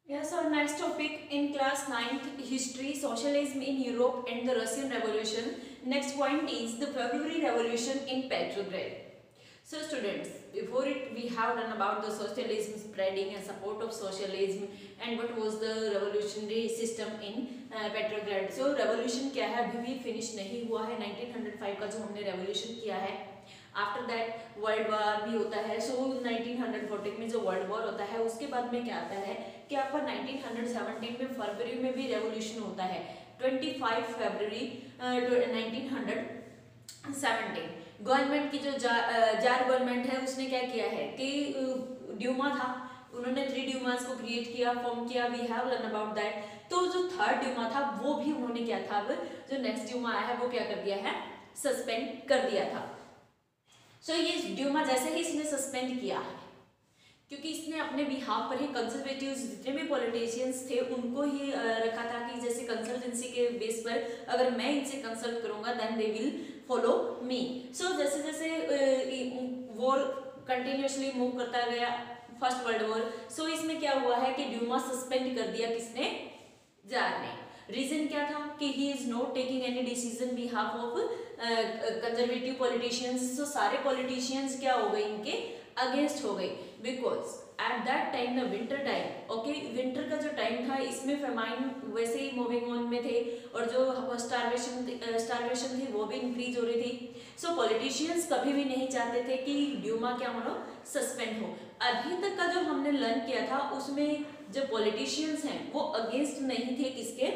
Yes, our next topic in class 9th, history, socialism in Europe and the Russian Revolution. Next point is the February Revolution in Petrograd. So students, before it we have done about the socialism spreading and support of socialism and what was the revolutionary system in Petrograd. So revolution क्या है अभी भी finish नहीं हुआ है. 1905 का जो हमने revolution किया है, आफ्टर दैट वर्ल्ड वॉर भी होता है. सो 1914 में जो वर्ल्ड वॉर होता है उसके बाद में क्या आता है कि आपका 1917 में फरवरी में भी रेवोल्यूशन होता है. 25 फरवरी 1917 गवर्नमेंट की जो जार गवर्नमेंट है उसने क्या किया है कि ड्यूमा था, उन्होंने 3 ड्यूमास को क्रिएट किया, फॉर्म किया. We have learn about that. तो जो थर्ड ड्यूमा था वो भी उन्होंने क्या था, अब जो नेक्स्ट ड्यूमा आया है वो क्या कर दिया है, सस्पेंड कर दिया था. सो ये ड्यूमा जैसे ही इसने सस्पेंड किया है क्योंकि इसने अपने बिहाफ पर ही कंजर्वेटिव जितने भी पॉलिटिशियंस थे उनको ही रखा था कि जैसे कंसल्टेंसी के बेस पर अगर मैं इनसे कंसल्ट करूंगा then they will follow me. So जैसे जैसे वॉर कंटिन्यूसली मूव करता गया, फर्स्ट वर्ल्ड वॉर. सो इसमें क्या हुआ है कि ड्यूमा सस्पेंड कर दिया किसने, जार ने. रीजन क्या था कि he is not taking any decision behalf of conservative politicians. So सारे पॉलिटिशियंस क्या हो गए, इनके अगेंस्ट हो गए. बिकॉज एट दैट टाइम ना विंटर टाइम, ओके, विंटर का जो टाइम था इसमें फेमाइन वैसे ही मूविंग ऑन में थे और जो स्टारवेशन थी वो भी इंक्रीज हो रही थी. सो पॉलिटिशियंस कभी भी नहीं चाहते थे कि ड्यूमा क्या हो, सस्पेंड हो. अभी तक का जो हमने लर्न किया था उसमें जो पॉलिटिशियंस हैं वो अगेंस्ट नहीं थे किसके,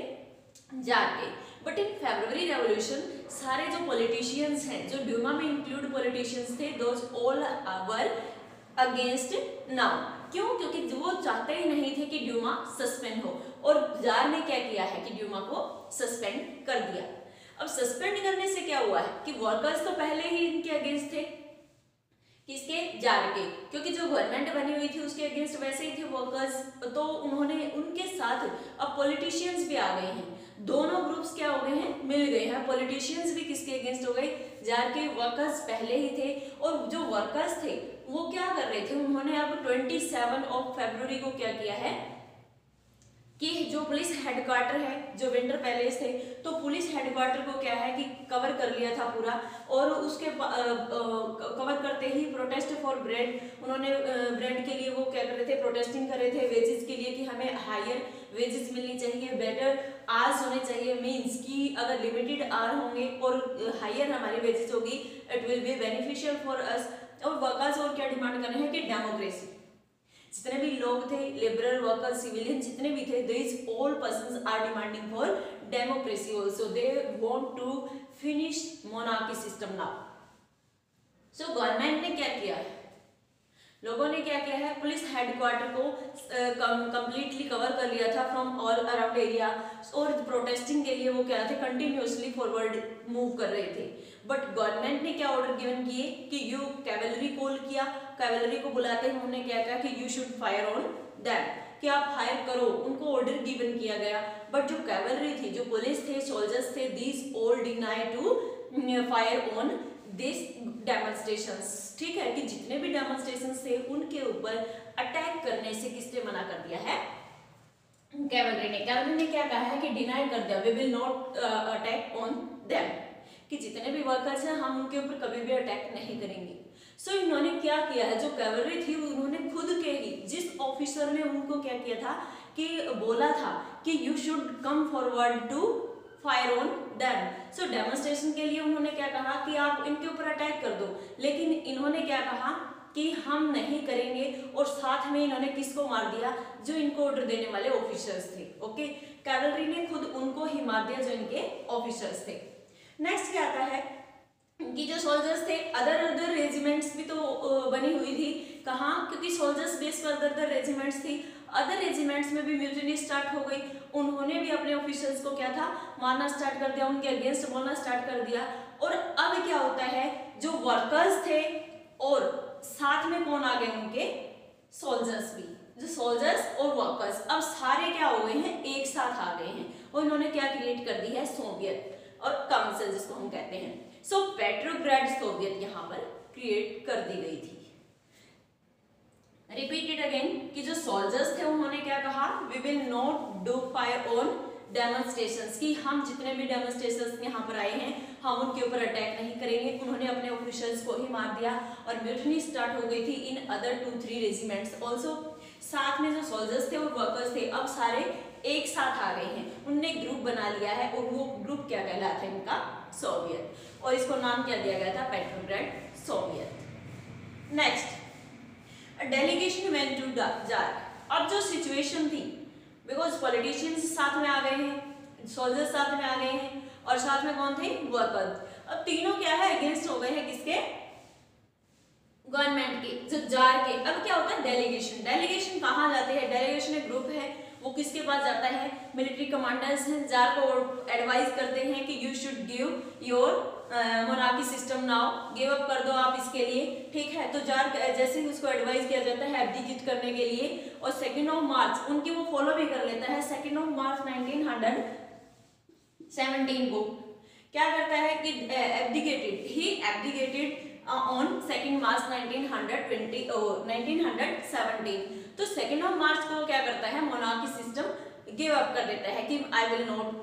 जार के. बट इन फेब्रुअरी रेवोल्यूशन सारे जो पॉलिटिशियंस हैं जो ड्यूमा में इंक्लूड पॉलिटिशियंस थे those all were against now. क्यों? क्योंकि वो चाहते ही नहीं थे कि ड्यूमा सस्पेंड हो और जार ने क्या किया है कि ड्यूमा को सस्पेंड कर दिया. अब सस्पेंड करने से क्या हुआ है कि वर्कर्स तो पहले ही इनके अगेंस्ट थे, किसके, जार के, क्योंकि जो गवर्नमेंट बनी हुई थी उसके अगेंस्ट वैसे ही थे वर्कर्स. तो उन्होंने उनके साथ अब पॉलिटिशियंस भी आ गए हैं. दोनों ग्रुप्स क्या हो गए हैं, मिल गए हैं. पॉलिटिशियंस भी किसके अगेंस्ट हो गए, जार के. वर्कर्स पहले ही थे और जो वर्कर्स थे वो क्या कर रहे थे, उन्होंने अब 27 फरवरी को क्या किया है कि जो पुलिस हेडक्वार्टर है, जो विंटर पैलेस थे, तो पुलिस हेडक्वार्टर को क्या है कि कवर कर लिया था पूरा. और उसके कवर करते ही प्रोटेस्ट फॉर ब्रेड, उन्होंने ब्रेड के लिए वो क्या कर रहे थे, प्रोटेस्टिंग कर रहे थे. वेजेस के लिए कि हमें हायर वेजेस मिलनी चाहिए, बेटर आवर्स होने चाहिए. मींस कि अगर लिमिटेड आवर होंगे और हायर हमारी वेजेस होगी it will be beneficial for us. और वर्कर्स और क्या डिमांड कर रहे हैं कि डेमोक्रेसी. जितने भी लोग थे, लिबरल, वर्कर्स, सिविलियन जितने भी थे, these all persons are demanding for democracy also. They want to finish monarchy system now. So government ने क्या किया है, लोगों ने क्या किया है, पुलिस हेडक्वार्टर को कंप्लीटली कवर कर लिया था फ्रॉम ऑल अराउंड एरिया. और प्रोटेस्टिंग के लिए वो क्या थे, कंटिन्यूसली फॉरवर्ड मूव कर रहे थे. बट गवर्नमेंट ने क्या ऑर्डर गिवन किए कि यू कैवलरी कॉल किया. कैवलरी को बुलाते ही उन्होंने क्या कहा कि you should fire on them, कि आप फायर करो, उनको ऑर्डर गिवन किया गया. बट जो कैवलरी थी, जो पुलिस थे, सोल्जर्स थे, these all deny to fire on this demonstrations. ठीक है कि जितने भी डेमोन्स्ट्रेशंस थे उनके ऊपर अटैक करने से किसने मना कर दिया है, कैवलरी ने. कैवलरी ने क्या कहा है कि डिनाई कर दिया, we will not attack on them, कि जितने भी वर्कर्स हैं हम उनके ऊपर कभी भी अटैक नहीं करेंगे. सो इन्होंने क्या किया है, जो कैवलरी थी उन्होंने खुद के ही, जिस ऑफिसर ने उनको क्या किया था कि बोला था कि you should come forward to fire on them. So demonstration के लिए उन्होंने क्या कहा कि आप इनके ऊपर अटैक कर दो, लेकिन इन्होंने क्या कहा कि हम नहीं करेंगे. और साथ में इन्होंने किसको मार दिया, जो इनको ऑर्डर देने वाले ऑफिसर्स थे. ओके, कैवलरी ने खुद उनको ही मार दिया जो इनके ऑफिसर्स थे. नेक्स्ट क्या आता है कि जो सोल्जर्स थे, अदर रेजिमेंट्स भी तो बनी हुई थी. कहाँ, क्योंकि सोल्जर्स बेस पर अदर रेजिमेंट्स थी. अदर रेजिमेंट्स में भी म्यूटिनी स्टार्ट हो गई. उन्होंने भी अपने ऑफिसर्स को क्या था, मारना स्टार्ट कर दिया, उनके अगेंस्ट बोलना स्टार्ट कर दिया. और अब क्या होता है, जो वर्कर्स थे और साथ में कौन आ गए, उनके सोल्जर्स भी, जो सोल्जर्स और वर्कर्स अब सारे क्या हो गए हैं, एक साथ आ गए हैं. और इन्होंने क्या क्रिएट कर दी है, सोवियत और काउंसिल जिसको हम कहते हैं. सो पेट्रोग्राड सोवियत यहाँ पर क्रिएट कर दी गई थी. रिपीटेड अगेन कि जो सोल्जर्स थे उन्होंने क्या कहा we will not do fire on demonstrations, कि हम जितने भी डेमोन्स्ट्रेशंस यहाँ पर आए हैं हम उनके ऊपर अटैक नहीं करेंगे। उन्होंने अपने ऑफिशियल्स को ही मार दिया और म्यूटिनी स्टार्ट हो गई थी इन अदर 2-3 रेजिमेंट्स ऑल्सो। साथ में जो सोल्जर्स थे और वर्कर्स थे अब सारे एक साथ आ गए हैं, उनने ग्रुप बना लिया है और वो ग्रुप क्या कहलाता है इनका, सोवियत, और इसको नाम क्या दिया गया था, Petrograd Soviet. Next delegation went to tsar. अब जो सिचुएशन थी, बिकॉज पॉलिटिशियंस साथ में आ गए हैं, सोल्जर्स साथ में आ गए हैं और साथ में कौन थे, वर्कर्स। अब तीनों क्या है, अगेंस्ट हो गए हैं किसके, गवर्नमेंट के, जो जार के। अब क्या होता है, डेलीगेशन। डेलीगेशन कहाँ जाते हैं, डेलीगेशन एक ग्रुप है, वो किसके पास जाता है, मिलिट्री कमांडर्स हैं, जार को एडवाइस करते हैं कि you should give your monarchy system now, give up कर दो आप इसके लिए, ठीक है। तो जार जैसे ही उसको एडवाइस किया जाता है एब्डिकेट करने के लिए, और 2 मार्च उनकी वो फॉलो भी कर लेता है। 2 मार्च 1917 को क्या करता है कि abdicated, he abdicated on 2 March 1917। तो 2 मार्च को क्या करता है, मोनार्की सिस्टम गिव अप कर देता है कि I will not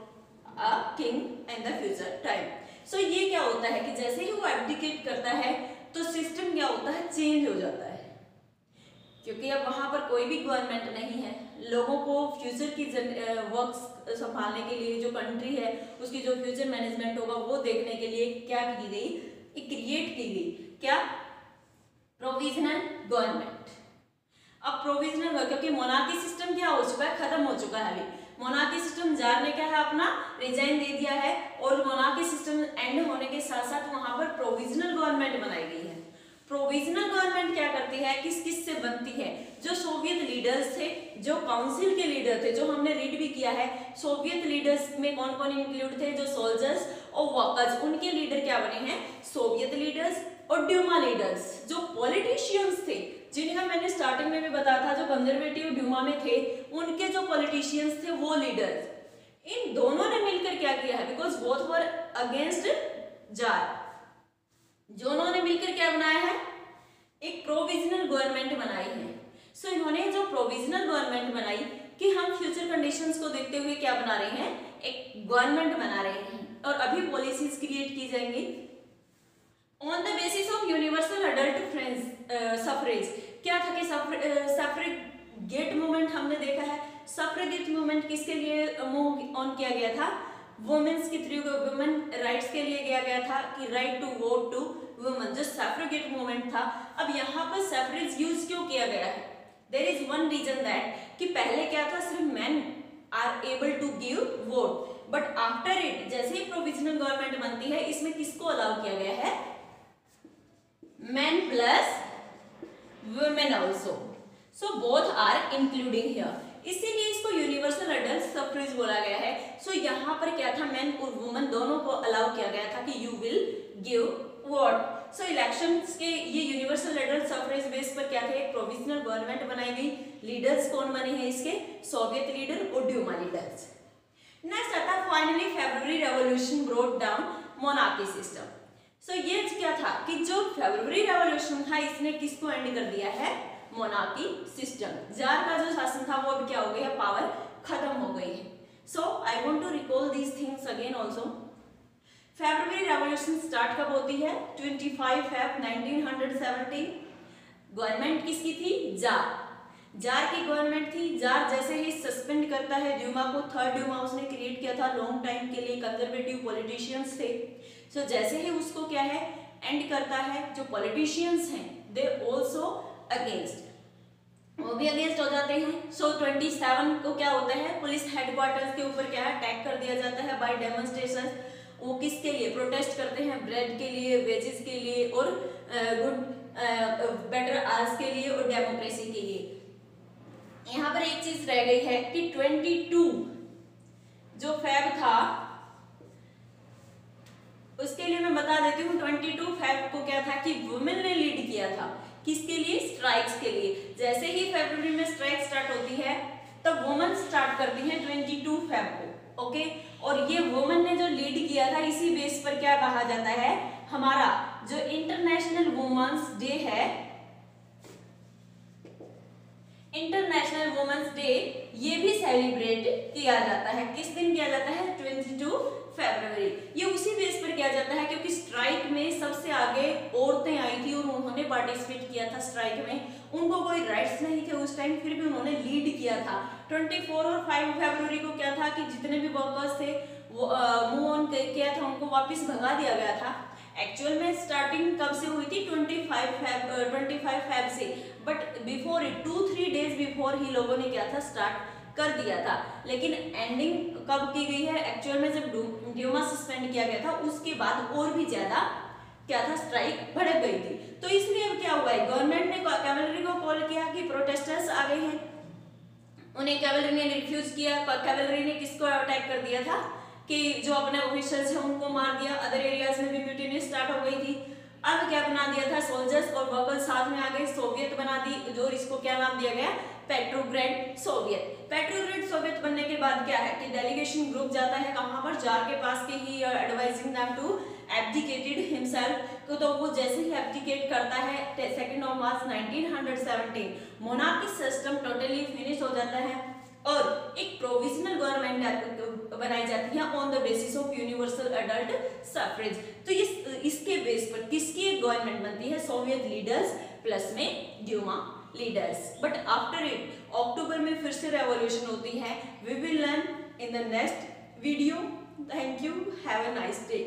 a king in the future time. So ये क्या होता है कि जैसे ही वो एब्डिकेट करता है तो सिस्टम क्या होता है, चेंज हो जाता है, क्योंकि अब वहां पर कोई भी गवर्नमेंट नहीं है। लोगों को फ्यूचर की वर्क्स संभालने के लिए, जो कंट्री है उसकी जो फ्यूचर मैनेजमेंट होगा वो देखने के लिए क्या की गई, क्रिएट की गई, क्या, प्रोविजनल गवर्नमेंट। अब प्रोविजनल, क्योंकि मोनार्की सिस्टम क्या हो चुका है, खत्म हो चुका है। अभी मोनार्की सिस्टम जार ने क्या है, अपना रिजाइन दे दिया है, और मोनार्की सिस्टम एंड होने के साथ साथ वहां पर प्रोविजनल गवर्नमेंट बनाई गई है। प्रोविजनल गवर्नमेंट क्या करती है, किस किस से बनती है, जो सोवियत लीडर्स थे, जो काउंसिल के लीडर थे, जो हमने रीड भी किया है, सोवियत लीडर्स में कौन कौन इंक्लूड थे, जो सोल्जर्स और वर्कर्स, उनके लीडर क्या बने हैं, सोवियत लीडर्स और ड्यूमा लीडर्स। जो पॉलिटिशियंस थे, जिनका मैंने स्टार्टिंग में भी बताया था, जो कंजर्वेटिव ड्यूमा में थे, उनके जो पॉलिटिशियंस थे वो लीडर्स, इन दोनों ने मिलकर क्या किया है, because both were against jar, दोनों ने मिलकर क्या बनाया है, एक प्रोविजनल गवर्नमेंट बनाई है। सो इन्होंने जो प्रोविजनल गवर्नमेंट बनाई कि हम फ्यूचर कंडीशंस को देखते हुए क्या बना रहे हैं, एक गवर्नमेंट बना रहे हैं, और अभी पॉलिसीज क्रिएट की जाएंगी on the basis of universal adult suffrage. क्या था कि सफरेगेट मूवमेंट हमने देखा है। सफरेगेट मूवमेंट किसके लिए मूव ऑन किया गया था, वुमेन्स के थ्रू, वुमेन राइट्स के लिए किया गया था कि right to vote to women, जो सफरेगेट मूवमेंट था। अब यहाँ पर सफरेज यूज क्यों किया गया है, there is one reason that कि पहले क्या था, सिर्फ men are able to give vote, but after it जैसे ही प्रोविजनल गवर्नमेंट बनती है, इसमें किसको अलाउ किया गया है, men plus women also, so both are including here, इसीलिए इसको यूनिवर्सल अडल्ट सफरेज बोला गया है। सो यहाँ पर क्या था, मेन और वुमेन दोनों को अलाउ किया गया था कि you will give vote. So elections के ये यूनिवर्सल अडल्ट सफरेज बेस पर क्या थे, एक प्रोविजनल गवर्नमेंट बनाई गई। लीडर्स कौन बने हैं इसके, सोवियत लीडर और ड्यूमा लीडर्स। नेक्स्ट आता है finally February revolution brought down monarchy system. So ये क्या था कि जो फेब्रुअरी रेवोल्यूशन था इसने किसको एंड कर दिया है, मोनार्की सिस्टम। जार का जो शासन था वो अब क्या हो गया, पावर खत्म हो गई है। So I want to recall these things again also. February revolution start कब होती है, 25 फेब 1917। गवर्नमेंट किसकी थी, जार की गवर्नमेंट थी। जार जैसे ही सस्पेंड करता है ड्यूमा को, थर्ड ड्यूमा उसने क्रिएट किया था लॉन्ग टाइम के लिए, कंजर्वेटिव पॉलिटिशियंस थे। सो जैसे ही उसको क्या है एंड करता है, जो पॉलिटिशियंस हैं दे ऑल्सो अगेंस्ट, वो भी अगेंस्ट हो जाते हैं। सो 27 को क्या होता है, पुलिस हेडक्वार्टर्स के ऊपर क्या है अटैक कर दिया जाता है बाय डेमोन्स्ट्रेशन। वो किसके लिए प्रोटेस्ट करते हैं, ब्रेड के लिए, वेजेस के लिए और गुड बेटर आर्स के लिए और डेमोक्रेसी के लिए। यहाँ पर एक चीज रह गई है कि 22 जो फेब था उसके लिए मैं बता देती हूँ। 22 फेब को क्या था कि वुमेन ने लीड किया था, किसके लिए, स्ट्राइक्स के लिए। जैसे ही फरवरी में स्ट्राइक स्टार्ट होती है तब वुमेन स्टार्ट करती है 22 फेब को, ओके। और ये वुमेन ने जो लीड किया था, इसी बेस पर क्या कहा जाता है, हमारा जो इंटरनेशनल वुमेन्स डे है, इंटरनेशनल वुमेन्स डे ये भी सेलिब्रेट किया जाता है। किस दिन किया जाता है? 22 फरवरी। ये उसी बेस पर किया जाता है क्योंकि स्ट्राइक में सबसे आगे औरतें आई थी और उन्होंने पार्टिसिपेट किया था स्ट्राइक में। उनको कोई राइट्स नहीं थे उस टाइम, फिर भी उन्होंने लीड किया था। 24 और 5 फरवरी को क्या था कि जितने भी वर्कर्स थे वो मूव ऑन किया था, उनको वापस भगा दिया गया था। एक्चुअल में स्टार्टिंग कब से हुई थी? 25 फेब से, but before it 2-3 days before he लोगों ने क्या था? स्टार्ट कर दिया था। लेकिन एंडिंग कब की गई है? एक्चुअल में जब ड्यूमा सस्पेंड किया गया था उसके बाद और भी ज्यादा क्या था? स्ट्राइक भड़क गई थी। तो इसलिए अब क्या हुआ है? गवर्नमेंट ने कैवलरी को कॉल किया कि प्रोटेस्टर्स आ गए हैं, उन्हें कैवलरी ने रिफ्यूज किया। कैवलरी ने किसको अटैक कर दिया था कि जो अपने ऑफिशियल्स हैं उनको मार दिया। अदर एरियाज में भी म्यूटिनी स्टार्ट हो गई थी। अब क्या बना दिया था? सोल्जर्स और वर्कर्स साथ में आ गए, सोवियत बना दी, जो इसको क्या नाम दिया गया? पेट्रोग्रेड सोवियत। पेट्रोग्रेड सोवियत बनने के बाद क्या है कि डेलीगेशन ग्रुप जाता है कहां पर? जार के पास के ही advising them to abdicated himself. तो वो जैसे ही एब्डिकेट करता है 2 March 1917 monarchic system totally finish हो जाता है और एक प्रोविजनल गवर्नमेंट बनाई जाती है on the basis of universal adult suffrage. तो इसके बेस पर किसकी एक गवर्नमेंट बनती है? सोवियत लीडर्स प्लस में Duma leaders. But after it October में फिर से रेवोल्यूशन होती है। We will learn in the next video. Thank you, have a nice day.